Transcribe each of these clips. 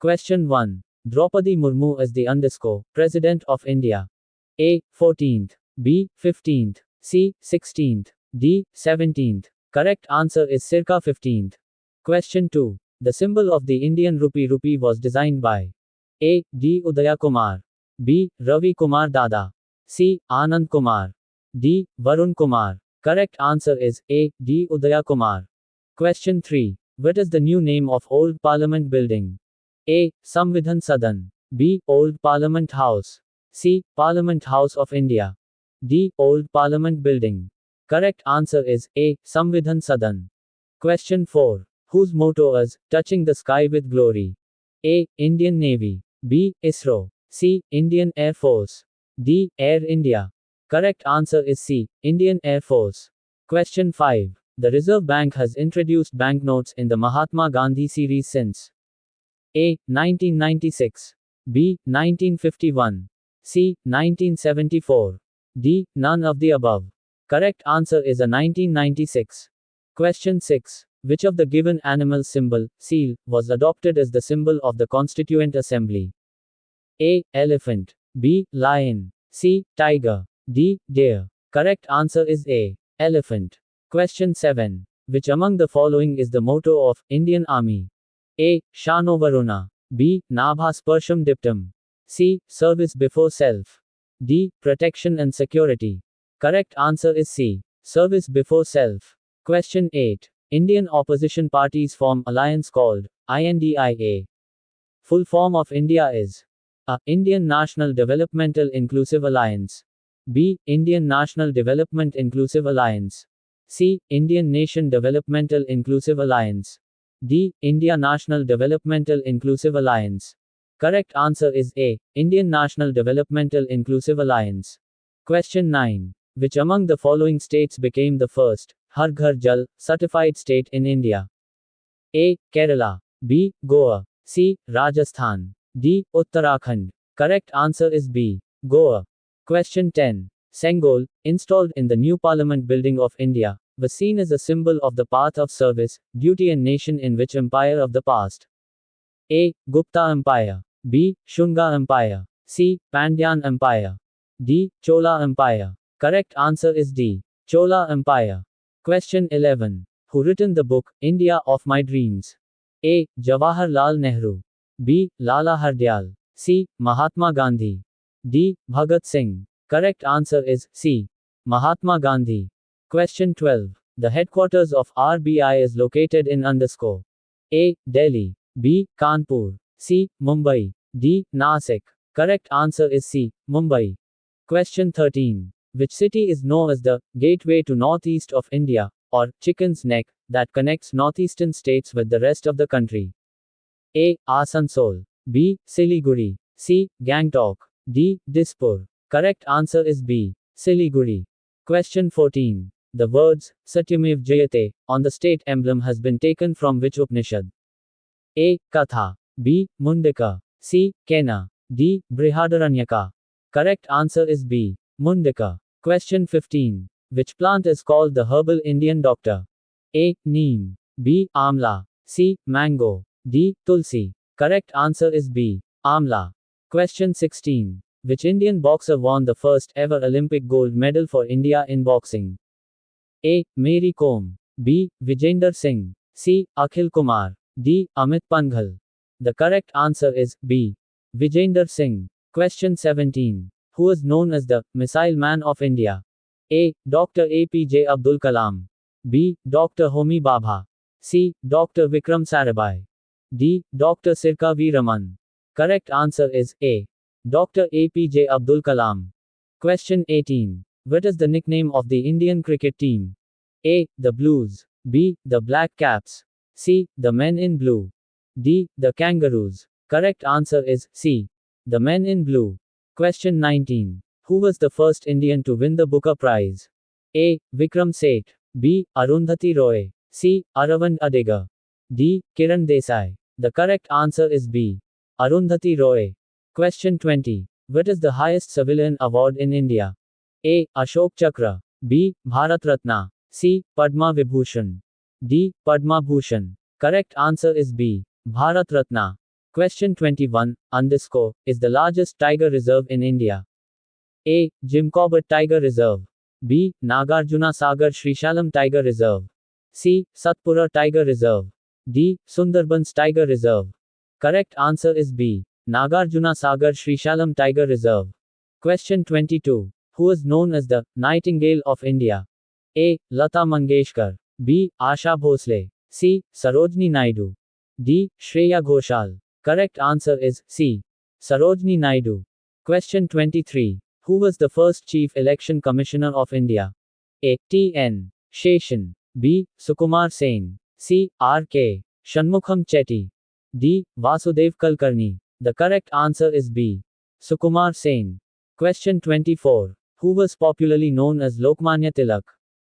Question 1. Draupadi Murmu is the underscore President of India. A. 14th. B. 15th. C. 16th. D. 17th. Correct answer is circa 15th. Question 2. The symbol of the Indian rupee was designed by A. D. Udaya Kumar. B. Ravi Kumar Dada. C. Anand Kumar. D. Varun Kumar. Correct answer is A. D. Udaya Kumar. Question 3. What is the new name of Old Parliament Building? A. Samvidhan Sadan. B. Old Parliament House. C. Parliament House of India. D. Old Parliament Building. Correct answer is A. Samvidhan Sadan. Question 4. Whose motto is Touching the Sky with Glory? A. Indian Navy. B. ISRO. C. Indian Air Force. D. Air India. Correct answer is C. Indian Air Force. Question 5. The Reserve Bank has introduced banknotes in the Mahatma Gandhi series since A. 1996. B. 1951. C. 1974. D. None of the above. Correct answer is a 1996. Question 6. Which of the given animal symbol, seal, was adopted as the symbol of the Constituent Assembly? A. Elephant. B. Lion. C. Tiger. D. Deer. Correct answer is A. Elephant. Question 7. Which among the following is the motto of Indian Army? A. Shano Varuna. B. Nabha Sparsham Diptam. C. Service before self. D. Protection and security. Correct answer is C. Service before self. Question 8. Indian opposition parties form alliance called INDIA. Full form of India is A. Indian National Developmental Inclusive Alliance. B. Indian National Development Inclusive Alliance. C. Indian Nation Developmental Inclusive Alliance. D. India National Developmental Inclusive Alliance. Correct answer is A. Indian National Developmental Inclusive Alliance. Question 9. Which among the following states became the first Har Ghar Jal certified state in India? A. Kerala. B. Goa. C. Rajasthan. D. Uttarakhand. Correct answer is B. Goa. Question 10. Sengol, installed in the new Parliament building of India, was seen as a symbol of the path of service, duty and nation in which empire of the past? A. Gupta Empire. B. Shunga Empire. C. Pandyan Empire. D. Chola Empire. Correct answer is D. Chola Empire. Question 11. Who written the book, India of My Dreams? A. Jawaharlal Nehru. B. Lala Hardyal. C. Mahatma Gandhi. D. Bhagat Singh. Correct answer is C. Mahatma Gandhi. Question 12. The headquarters of RBI is located in underscore A. Delhi. B. Kanpur. C. Mumbai. D. Nasik. Correct answer is C. Mumbai. Question 13. Which city is known as the gateway to northeast of India, or Chicken's Neck, that connects northeastern states with the rest of the country? A. Asansol. B. Siliguri. C. Gangtok. D. Dispur. Correct answer is B. Siliguri. Question 14. The words Satyamev Jayate on the state emblem has been taken from which Upanishad? A. Katha. B. Mundaka. C. Kena. D. Brihadaranyaka. Correct answer is B. Mundaka. Question 15. Which plant is called the herbal Indian doctor? A. Neem. B. Amla. C. Mango. D. Tulsi. Correct answer is B. Amla. Question 16. Which Indian boxer won the first ever Olympic gold medal for India in boxing? A. Mary Kom. B. Vijender Singh. C. Akhil Kumar. D. Amit Panghal. The correct answer is B. Vijender Singh. Question 17. Who is known as the Missile Man of India? A. Dr. APJ Abdul Kalam. B. Dr. Homi Bhabha. C. Dr. Vikram Sarabhai. D. Dr. Sirka V. Raman. Correct answer is A. Dr. APJ Abdul Kalam. Question 18. What is the nickname of the Indian cricket team? A. The Blues. B. The Black Caps. C. The Men in Blue. D. The Kangaroos. Correct answer is C. The Men in Blue. Question 19. Who was the first Indian to win the Booker Prize? A. Vikram Seth. B. Arundhati Roy. C. Aravind Adiga. D. Kiran Desai. The correct answer is B. Arundhati Roy. Question 20. What is the highest civilian award in India? A. Ashok Chakra. B. Bharat Ratna. C. Padma Vibhushan. D. Padma Bhushan. Correct answer is B. Bharat Ratna. Question 21 underscore is the largest tiger reserve in India? A. Jim Corbett Tiger Reserve. B. Nagarjuna Sagar Srishalam Tiger Reserve. C. Satpura Tiger Reserve. D. Sundarbans Tiger Reserve. Correct answer is B. Nagarjuna Sagar Srishalam Tiger Reserve. Question 22. Who is known as the Nightingale of India? A. Lata Mangeshkar. B. Asha Bhosle. C. Sarojini Naidu. D. Shreya Ghoshal. Correct answer is C. Sarojini Naidu. Question 23. Who was the first Chief Election Commissioner of India? A. T.N. Sheshan. B. Sukumar Sen. C. R.K. Shanmukham Chetty. D. Vasudev Kulkarni. The correct answer is B. Sukumar Sen. Question 24. Who was popularly known as Lokmanya Tilak?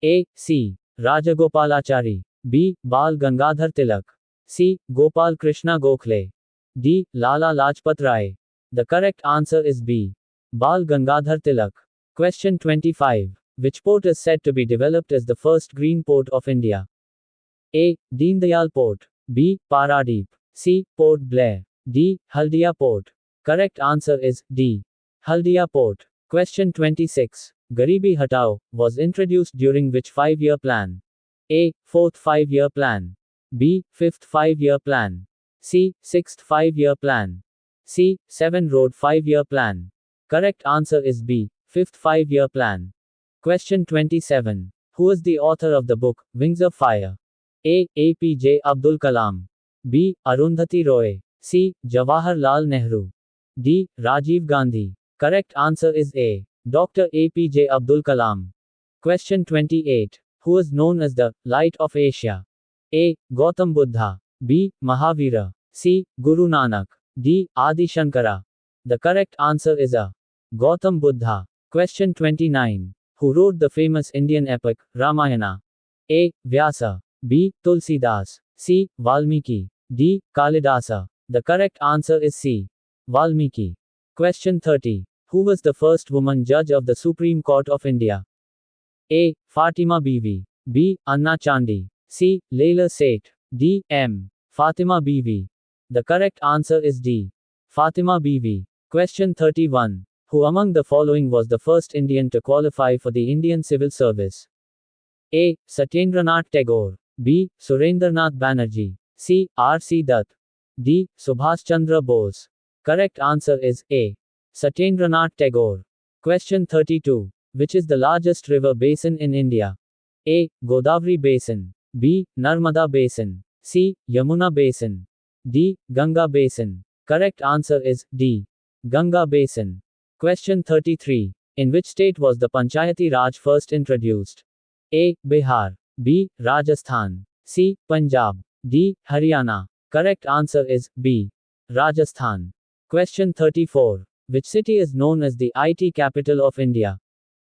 A. C. Rajagopalachari. B. Bal Gangadhar Tilak. C. Gopal Krishna Gokhale. D. Lala Lajpat Rai. The correct answer is B. Bal Gangadhar Tilak. Question 25. Which port is said to be developed as the first green port of India? A. Deen Dayal Port. B. Paradip. C. Port Blair. D. Haldia Port. Correct answer is D. Haldia Port. Question 26. Garibi Hatao was introduced during which 5-year plan? A. 4th 5-year plan. B. 5th 5-year plan. C. 6th 5-year plan. C. 7 Road 5-year plan. Correct answer is B. 5th 5-year plan. Question 27. Who is the author of the book Wings of Fire? A. APJ Abdul Kalam. B. Arundhati Roy. C. Jawaharlal Nehru. D. Rajiv Gandhi. Correct answer is A. Dr. APJ Abdul Kalam. Question 28. Who is known as the Light of Asia? A. Gautam Buddha. B. Mahavira. C. Guru Nanak. D. Adi Shankara. The correct answer is A. Gautam Buddha. Question 29. Who wrote the famous Indian epic, Ramayana? A. Vyasa. B. Tulsidas. C. Valmiki. D. Kalidasa. The correct answer is C. Valmiki. Question 30. Who was the first woman judge of the Supreme Court of India? A. Fatima Bibi. B. Anna Chandi. C. Leila Seth. D. M. Fatima Bibi. The correct answer is D. Fatima Bibi. Question 31. Who among the following was the first Indian to qualify for the Indian Civil Service? A. Satyendranath Tagore. B. Surendranath Banerjee. C. R.C. Dutt. D. Subhash Chandra Bose. Correct answer is A. Satyendranath Tagore. Question 32. Which is the largest river basin in India? A. Godavari Basin. B. Narmada Basin. C. Yamuna Basin. D. Ganga Basin. Correct answer is D. Ganga Basin. Question 33. In which state was the Panchayati Raj first introduced? A. Bihar. B. Rajasthan. C. Punjab. D. Haryana. Correct answer is B. Rajasthan. Question 34. Which city is known as the IT capital of India?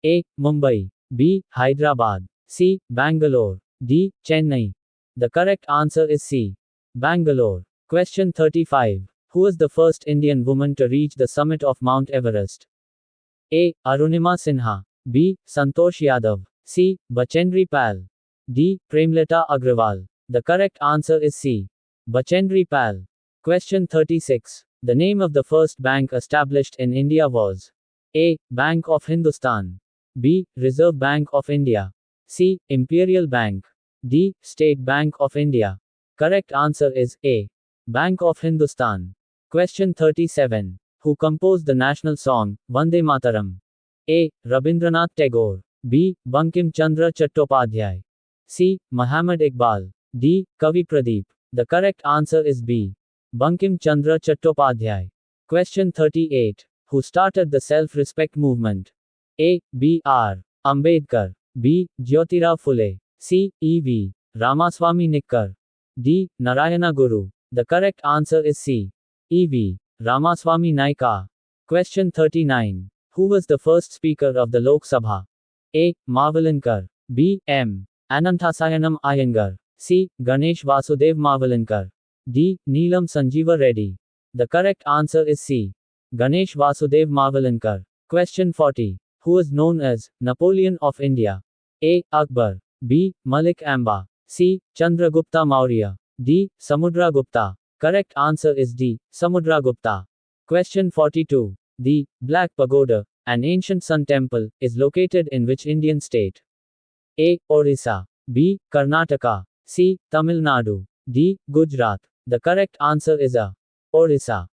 A. Mumbai. B. Hyderabad. C. Bangalore. D. Chennai. The correct answer is C. Bangalore. Question 35. Who was the first Indian woman to reach the summit of Mount Everest? A. Arunima Sinha. B. Santosh Yadav. C. Bachendri Pal. D. Premlata Agrawal. The correct answer is C. Bachendri Pal. Question 36. The name of the first bank established in India was? A. Bank of Hindustan. B. Reserve Bank of India. C. Imperial Bank. D. State Bank of India. Correct answer is A. Bank of Hindustan. Question 37. Who composed the national song, Vande Mataram? A. Rabindranath Tagore. B. Bankim Chandra Chattopadhyay. C. Muhammad Iqbal. D. Kavi Pradeep. The correct answer is B. Bankim Chandra Chattopadhyay. Question 38. Who started the self-respect movement? A. B. R. Ambedkar. B. Jyotirao Phule. C. E. V. Ramaswamy Nikkar. D. Narayana Guru. The correct answer is C. E. V. Ramaswamy Naika. Question 39. Who was the first Speaker of the Lok Sabha? A. Mavalankar. B. M. Ananthasayanam Iyengar. C. Ganesh Vasudev Mavalankar. D. Neelam Sanjeeva Reddy. The correct answer is C. Ganesh Vasudev Mavalankar. Question 40. Who is known as Napoleon of India? A. Akbar. B. Malik Amba. C. Chandragupta Maurya. D. Samudragupta. Correct answer is D. Samudragupta. Question 42. The Black Pagoda, an ancient sun temple, is located in which Indian state? A. Orissa. B. Karnataka. C. Tamil Nadu. D. Gujarat. The correct answer is A. Orissa.